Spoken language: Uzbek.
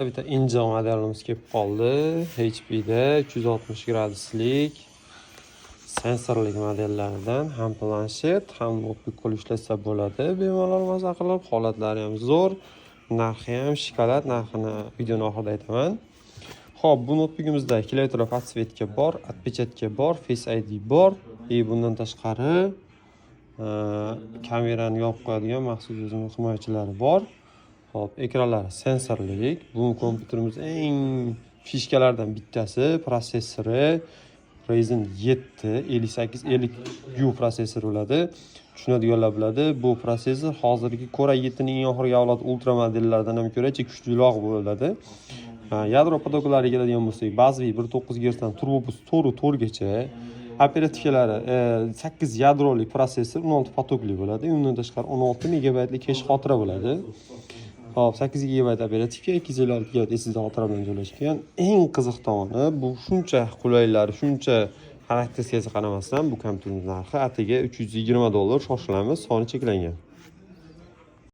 Bitta injiq modelimiz kelib qoldi. HP'da 360 graduslik sensorli modellaridan ham planshet, ham notebook qo'l ishlatsa bo'ladi. Bemalol maza qilib, holatlari ham zo'r. Narxi ham shokolad, narxini videoning oxirida aytaman. Xo'p, bu notebookimizda klaviatura podsvetka bor, отпечатка bor, Face ID bor. Bundan tashqari kamerani yopib qo'yadigan maxsus o'zining himoyachilari bor. Hop, ekranlari sensorlik. Bu kompyuterimiz eng fishkalardan bittasi, protsessori Ryzen 7 5850U protsessor bo'ladi. Tushunadiganlar biladi. Bu protsessor hozirgi Core i7 ning eng oxirgi avlod ultra modellaridan ham ko'ra kuchliroq bo'ladi. Yadro potoklariga keladigan bo'lsak, bazaviy 1.9 GHz dan turbo boost 4 gacha. Operativkalari 8 yadroli protsessor 16 potokli bo'ladi. Undan tashqari 16 MB lik cache xotira bo'ladi. Hop, 8 GB operativka, 256 GB SSD xotira bilan joylashgan. Eng qiziq tomoni, bu shuncha qulaylari, shuncha xarakteristikasiga qaramasdan bu kompyuterning narxi atigi $320. Shoshilamiz, soni cheklangan.